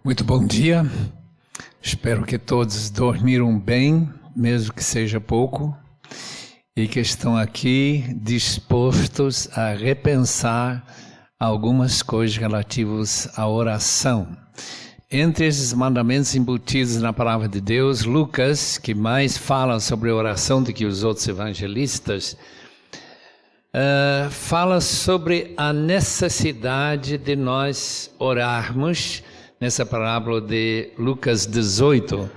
Muito bom dia, espero que todos dormiram bem, mesmo que seja pouco, e que estão aqui dispostos a repensar algumas coisas relativas à oração. Entre esses mandamentos embutidos na palavra de Deus, Lucas, que mais fala sobre oração do que os outros evangelistas, fala sobre a necessidade de nós orarmos nessa parábola de Lucas 18,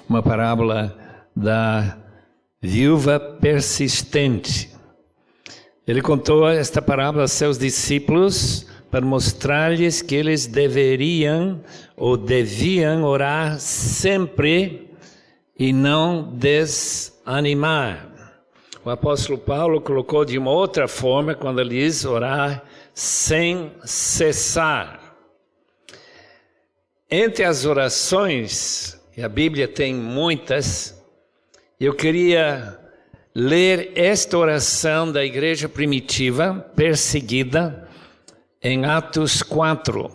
uma parábola da viúva persistente. Ele contou esta parábola aos seus discípulos para mostrar-lhes que eles deveriam ou deviam orar sempre e não desanimar. O apóstolo Paulo colocou de uma outra forma quando ele diz orar sem cessar. Entre as orações, e a Bíblia tem muitas, eu queria ler esta oração da igreja primitiva, perseguida, em Atos 4.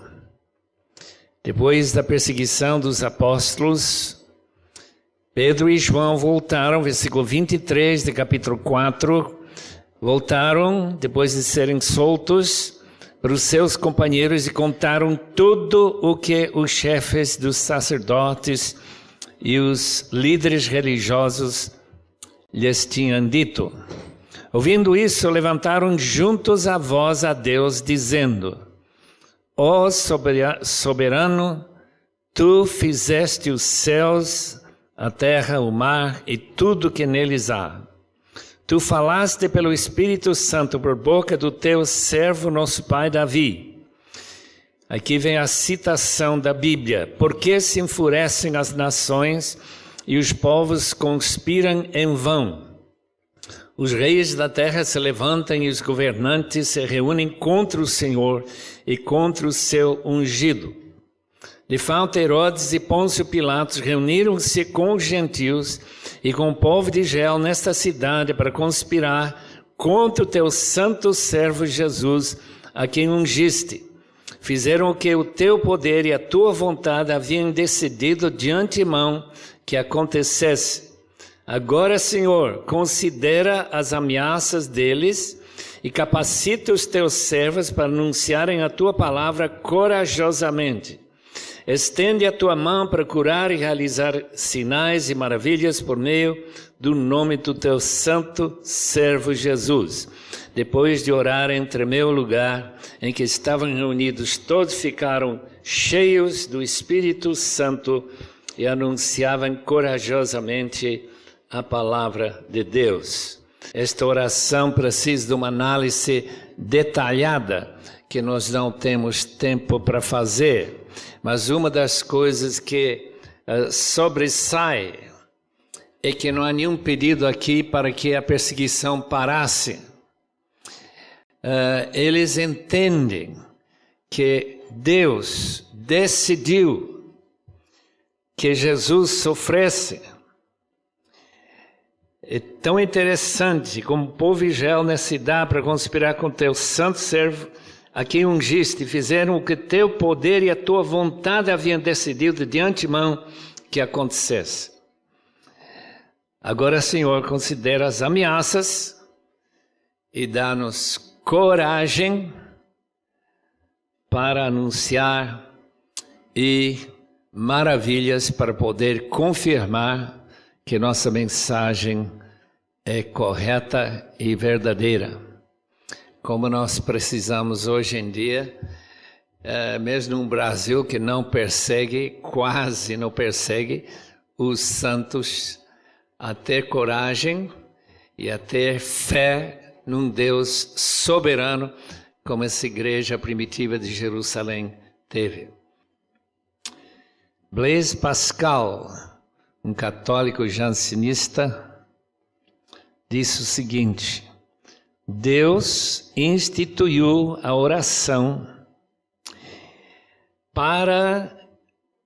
Depois da perseguição dos apóstolos, Pedro e João voltaram, versículo 23 de capítulo 4, voltaram, depois de serem soltos, para os seus companheiros e contaram tudo o que os chefes dos sacerdotes e os líderes religiosos lhes tinham dito. Ouvindo isso, levantaram juntos a voz a Deus, dizendo: Ó soberano, tu fizeste os céus, a terra, o mar e tudo que neles há. Tu falaste pelo Espírito Santo por boca do teu servo, nosso pai Davi. Aqui vem a citação da Bíblia. Por que se enfurecem as nações e os povos conspiram em vão? Os reis da terra se levantam e os governantes se reúnem contra o Senhor e contra o seu ungido. De fato, Herodes e Pôncio Pilatos reuniram-se com os gentios e com o povo de Israel nesta cidade para conspirar contra o teu santo servo Jesus, a quem ungiste. Fizeram o que o teu poder e a tua vontade haviam decidido de antemão que acontecesse. Agora, Senhor, considera as ameaças deles e capacita os teus servos para anunciarem a tua palavra corajosamente. Estende a tua mão para curar e realizar sinais e maravilhas por meio do nome do teu santo servo Jesus. Depois de orarem, tremeu o lugar em que estavam reunidos, todos ficaram cheios do Espírito Santo e anunciavam corajosamente a palavra de Deus. Esta oração precisa de uma análise detalhada que nós não temos tempo para fazer. Mas uma das coisas que sobressai é que não há nenhum pedido aqui para que a perseguição parasse. Eles entendem que Deus decidiu que Jesus sofresse. É tão interessante como o povo de Israel nessa cidade para conspirar com o teu santo servo, a quem ungiste, fizeram o que teu poder e a tua vontade haviam decidido de antemão que acontecesse. Agora, Senhor, considera as ameaças e dá-nos coragem para anunciar e maravilhas para poder confirmar que nossa mensagem é correta e verdadeira. Como nós precisamos hoje em dia, mesmo num Brasil que não persegue, quase não persegue, os santos a ter coragem e a ter fé num Deus soberano, como essa igreja primitiva de Jerusalém teve. Blaise Pascal, um católico jansenista, disse o seguinte: Deus instituiu a oração para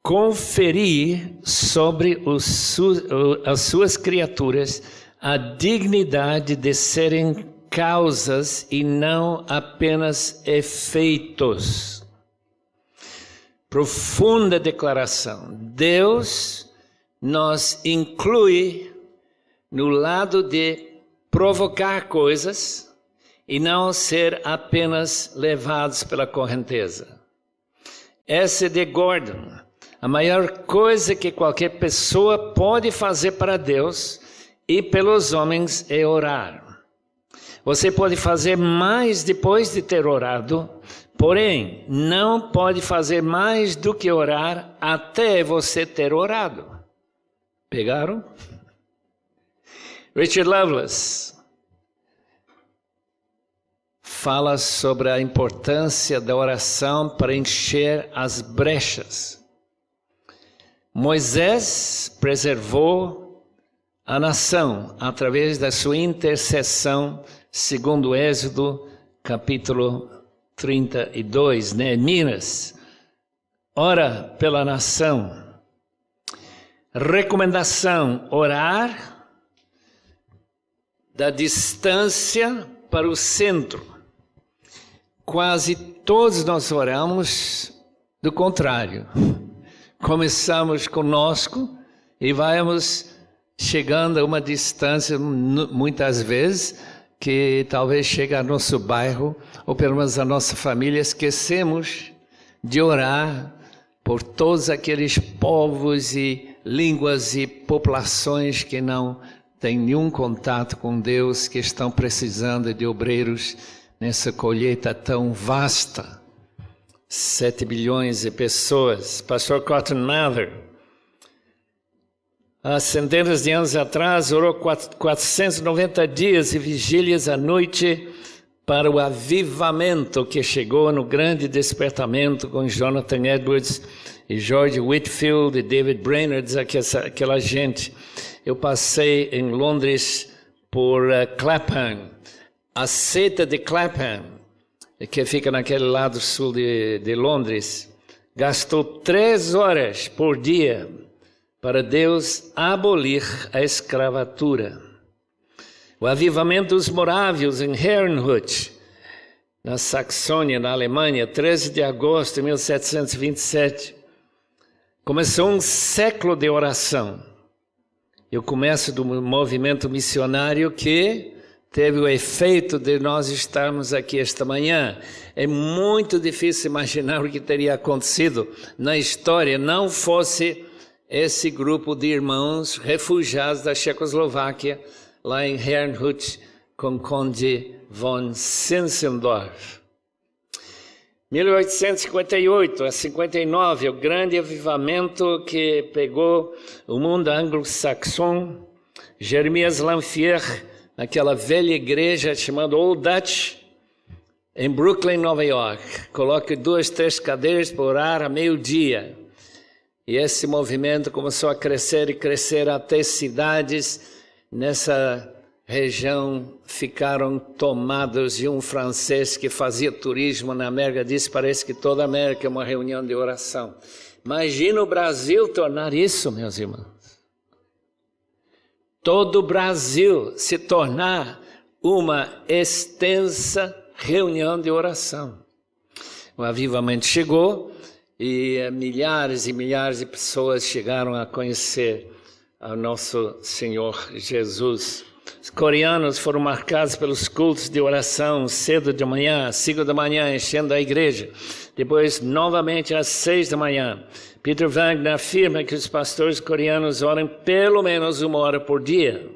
conferir sobre as suas criaturas a dignidade de serem causas e não apenas efeitos. profunda declaração. Deus nos inclui no lado de provocar coisas e não ser apenas levados pela correnteza. Essa é de Gordon. A maior coisa que qualquer pessoa pode fazer para Deus e pelos homens é orar. Você pode fazer mais depois de ter orado, porém, não pode fazer mais do que orar até você ter orado. Pegaram? Richard Lovelace fala sobre a importância da oração para encher as brechas. Moisés preservou a nação através da sua intercessão, segundo Êxodo, capítulo 32, Neemias, ora pela nação. Recomendação: orar da distância para o centro. Quase todos nós oramos do contrário. Começamos conosco e vamos chegando a uma distância, muitas vezes, que talvez chegue ao nosso bairro, ou pelo menos a nossa família, esquecemos de orar por todos aqueles povos e línguas e populações que não têm nenhum contato com Deus, que estão precisando de obreiros nessa colheita tão vasta. 7 bilhões de pessoas. Pastor Cotton Mather, há centenas de anos atrás, orou 490 dias e vigílias à noite para o avivamento que chegou no grande despertamento com Jonathan Edwards e George Whitefield e David Brainerd, aquela gente. Eu passei em Londres por Clapham, a seita de Clapham, que fica naquele lado sul de Londres, gastou 3 horas por dia para Deus abolir a escravatura. O avivamento dos morávios em Herrnhut, na Saxônia, na Alemanha, 13 de agosto de 1727, começou um século de oração. E o começo do movimento missionário que teve o efeito de nós estarmos aqui esta manhã. É muito difícil imaginar o que teria acontecido na história, não fosse esse grupo de irmãos refugiados da Checoslováquia, lá em Herrnhut, com Conde von Zinzendorf. 1858 a 59, o grande avivamento que pegou o mundo anglo-saxão. Jeremias Lanphier, naquela velha igreja chamada Old Dutch, em Brooklyn, Nova York. Coloque 2, 3 cadeiras para orar a meio-dia. E esse movimento começou a crescer e crescer até cidades nessa região ficaram tomados, e um francês que fazia turismo na América disse: parece que toda a América é uma reunião de oração. Imagina o Brasil tornar isso, meus irmãos. Todo o Brasil se tornar uma extensa reunião de oração. O avivamento chegou e milhares e milhares de pessoas chegaram a conhecer ao nosso Senhor Jesus. Os coreanos foram marcados pelos cultos de oração cedo de manhã, 5 da manhã, enchendo a igreja. Depois, novamente, às 6 da manhã. Peter Wagner afirma que os pastores coreanos oram pelo menos 1 hora por dia.